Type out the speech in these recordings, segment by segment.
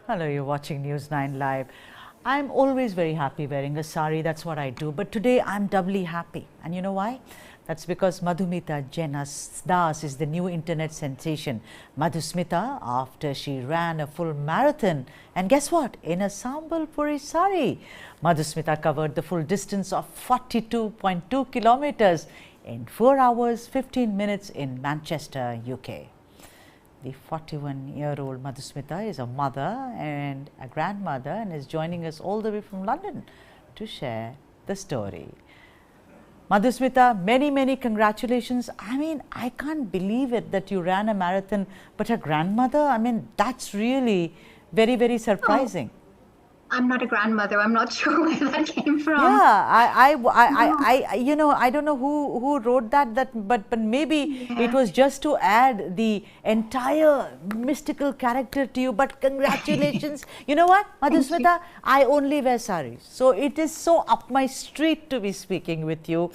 Hello, you're watching News9 Live. I'm always very happy wearing a sari, that's what I do. But today I'm doubly happy. And you know why? That's because Madhumita Jena's Das is the new internet sensation. Madhusmita, after she ran a full marathon, and guess what? In a Sambalpuri sari. Madhusmita covered the full distance of 42.2 kilometers in 4 hours, 15 minutes in Manchester, UK. The 41-year-old Madhusmita is a mother and a grandmother and is joining us all the way from London to share the story. Madhusmita, many congratulations. I mean, I can't believe it that you ran a marathon, but a grandmother, I mean, that's really very surprising. I'm not a grandmother. I'm not sure where that came from. Yeah, you know, I don't know who wrote but maybe it was just to add the entire mystical character to you. But congratulations! You know what, Madhusmita, I only wear saris, so it is so up my street to be speaking with you.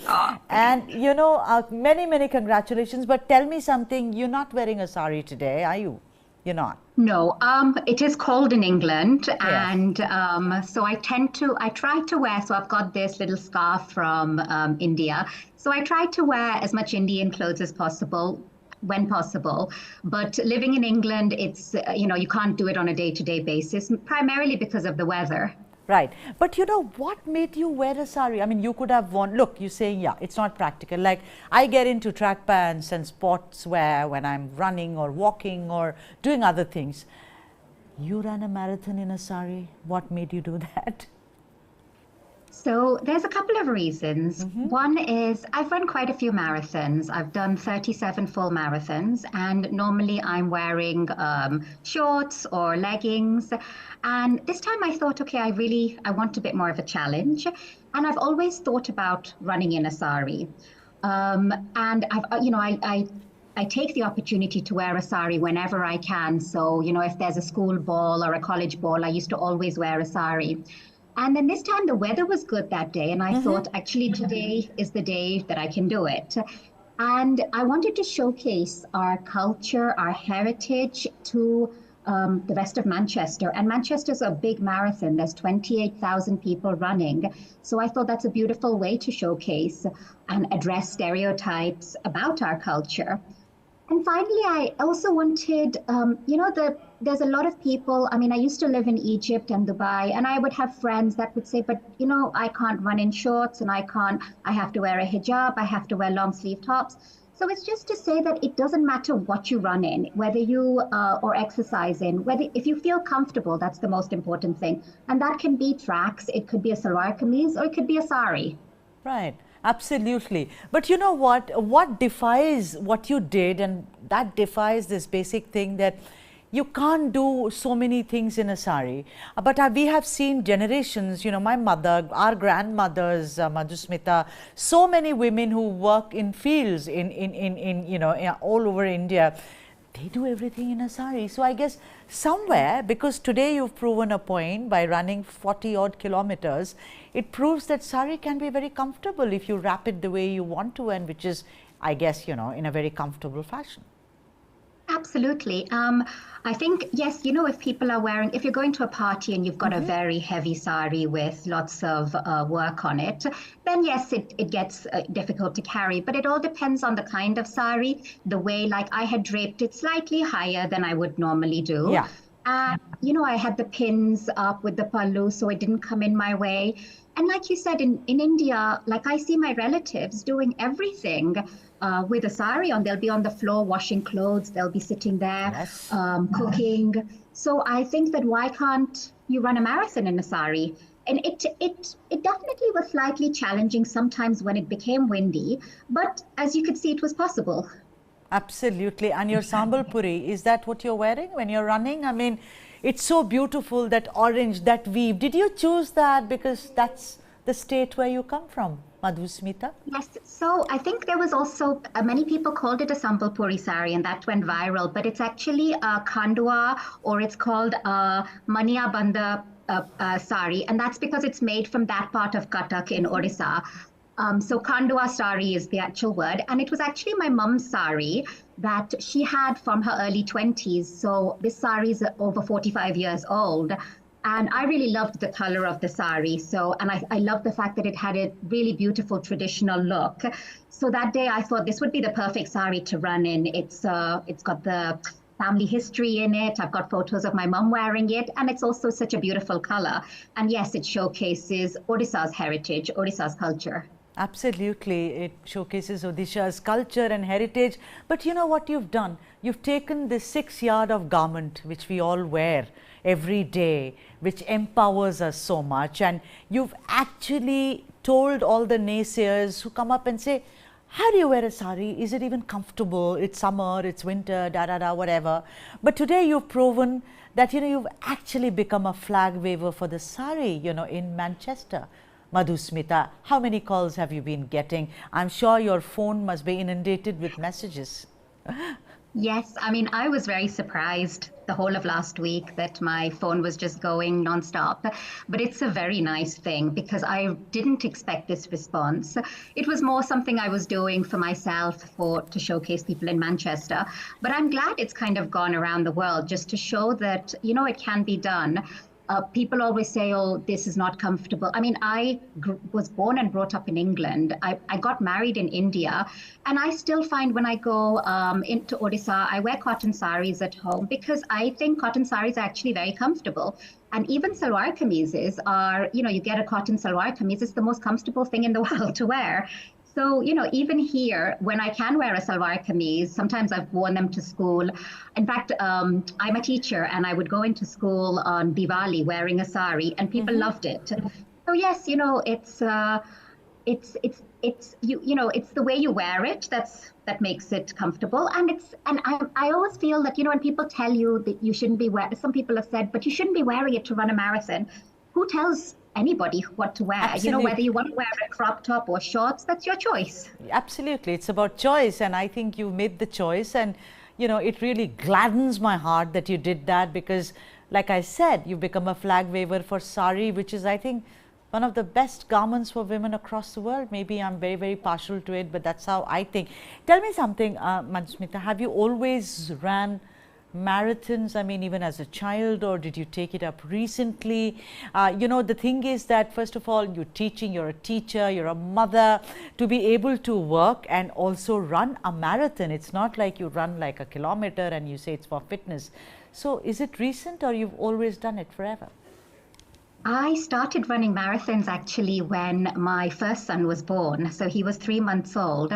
And you know, many congratulations. But tell me something. You're not wearing a sari today, are you? You're not. No, it is cold in England, Yes. and so I try to wear. So I've got this little scarf from India. So I try to wear as much Indian clothes as possible when possible. But living in England, it's you can't do it on a day-to-day basis, primarily because of the weather. Right. But you know, what made you wear a sari? I mean, you could have worn, look, you're saying, yeah, it's not practical. Like, I get into track pants and sportswear when I'm running or walking or doing other things. You ran a marathon in a sari. What made you do that? So there's a couple of reasons. One is I've run quite a few marathons. I've done 37 full marathons, and normally I'm wearing shorts or leggings. And this time I thought, okay, I want a bit more of a challenge. And I've always thought about running in a sari. And I take the opportunity to wear a sari whenever I can. So, if there's a school ball or a college ball, I used to always wear a sari. And then this time the weather was good that day, and I thought, actually, today is the day that I can do it. And I wanted to showcase our culture, our heritage to the rest of Manchester. And Manchester's a big marathon. There's 28,000 people running. So I thought that's a beautiful way to showcase and address stereotypes about our culture. And finally, I also wanted, there's a lot of people. I mean, I used to live in Egypt and Dubai, and I would have friends that would say, but, I can't run in shorts, and I have to wear a hijab, I have to wear long sleeve tops. So it's just to say that it doesn't matter what you run in, whether you or exercise in, if you feel comfortable, that's the most important thing. And that can be tracks, it could be a salwar kameez, or it could be a sari. Right. Absolutely. But you know what defies what you did, and that defies this basic thing that you can't do so many things in a sari. But we have seen generations, my mother, our grandmothers, Madhusmita, so many women who work in fields all over India. They do everything in a sari. So I guess somewhere, because today you've proven a point by running 40 odd kilometers, it proves that sari can be very comfortable if you wrap it the way you want to, and which is, I guess, in a very comfortable fashion. Absolutely. I think, yes, if you're going to a party and you've got a very heavy sari with lots of work on it, then yes, it gets difficult to carry. But it all depends on the kind of sari, the way, like I had draped it slightly higher than I would normally do. Yeah. And, I had the pins up with the pallu, so it didn't come in my way. And like you said, in India, like I see my relatives doing everything with a sari on. They'll be on the floor washing clothes. They'll be sitting there cooking. So I think that why can't you run a marathon in a sari? And it definitely was slightly challenging sometimes when it became windy. But as you could see, it was possible. Absolutely. And your Sambalpuri, is that what you're wearing when you're running? I mean, it's so beautiful, that orange, that weave. Did you choose that because that's the state where you come from, Madhusmita? Yes, so I think there was also, many people called it a Sambalpuri sari, and that went viral, but it's actually a Khandwa, or it's called a Maniya Banda sari, and that's because it's made from that part of Cuttack in Orissa. So Kandua sari is the actual word. And it was actually my mum's sari that she had from her early 20s. So this sari is over 45 years old. And I really loved the color of the sari. So, and I loved the fact that it had a really beautiful traditional look. So that day I thought this would be the perfect sari to run in. It's got the family history in it. I've got photos of my mum wearing it, and it's also such a beautiful color. And yes, it showcases Odisha's heritage, Odisha's culture. Absolutely, it showcases Odisha's culture and heritage. But you know what you've done? You've taken this 6 yard of garment, which we all wear every day, which empowers us so much. And you've actually told all the naysayers who come up and say, how do you wear a sari? Is it even comfortable? It's summer, it's winter, da da da, whatever. But today you've proven that, you've actually become a flag waver for the sari, in Manchester. Madhusmita, how many calls have you been getting? I'm sure your phone must be inundated with messages. Yes, I mean, I was very surprised the whole of last week that my phone was just going nonstop. But it's a very nice thing because I didn't expect this response. It was more something I was doing for myself to showcase people in Manchester. But I'm glad it's kind of gone around the world just to show that, it can be done. People always say, oh, this is not comfortable. I mean, I was born and brought up in England. I got married in India. And I still find when I go into Odisha, I wear cotton saris at home because I think cotton saris are actually very comfortable. And even salwar kameezes are, you get a cotton salwar kameez, it's the most comfortable thing in the world to wear. So, even here, when I can wear a salwar kameez, sometimes I've worn them to school. In fact, I'm a teacher and I would go into school on Diwali wearing a sari and people loved it. So yes, it's the way you wear it that makes it comfortable. And I always feel that, when people tell you that you shouldn't be wearing, some people have said, but you shouldn't be wearing it to run a marathon. Who tells anybody what to wear? Absolutely. Whether you want to wear a crop top or shorts, that's your choice. Absolutely, it's about choice, and I think you made the choice, and it really gladdens my heart that you did that, because like I said, you've become a flag waver for sari, which is, I think, one of the best garments for women across the world. Maybe I'm very, very partial to it, but that's how I think. Tell me something, Madhusmita, have you always ran marathons, I mean, even as a child, or did you take it up recently? The thing is that, first of all, you're teaching, you're a teacher, you're a mother. To be able to work and also run a marathon, it's not like you run like a kilometer and you say it's for fitness. So is it recent, or you've always done it forever? I started running marathons actually when my first son was born. So he was 3 months old.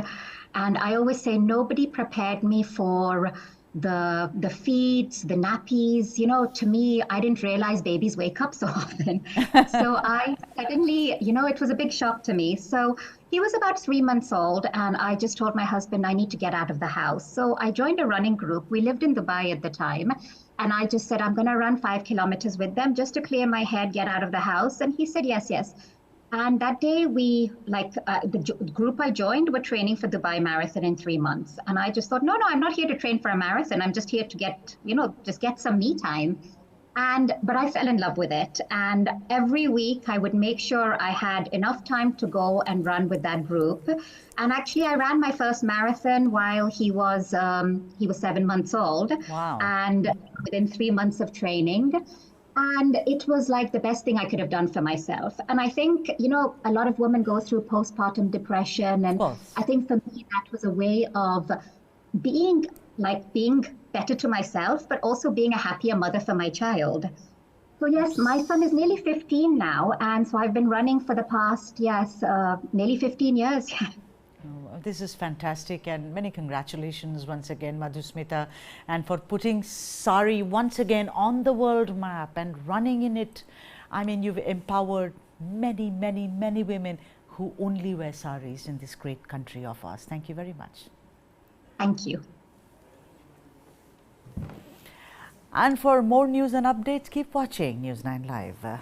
And I always say nobody prepared me for the feeds, the nappies. To me, I didn't realize babies wake up so often. So I suddenly, it was a big shock to me. So he was about 3 months old, and I just told my husband I need to get out of the house. So I joined a running group. We lived in Dubai at the time. And I just said, I'm going to run 5 kilometers with them just to clear my head, get out of the house. And he said, yes, yes. And that day the group I joined were training for Dubai Marathon in 3 months. And I just thought, no, I'm not here to train for a marathon. I'm just here to get some me time. But I fell in love with it. And every week I would make sure I had enough time to go and run with that group. And actually I ran my first marathon while he was 7 months old. Wow. And within 3 months of training. And it was like the best thing I could have done for myself. And I think, a lot of women go through postpartum depression. And I think for me, that was a way of being better to myself, but also being a happier mother for my child. So yes, my son is nearly 15 now. And so I've been running for the past, nearly 15 years. Oh, this is fantastic, and many congratulations once again, Madhusmita, and for putting sari once again on the world map and running in it. I mean, you've empowered many, many, many women who only wear saris in this great country of ours. Thank you very much. Thank you. And for more news and updates, keep watching News9 Live.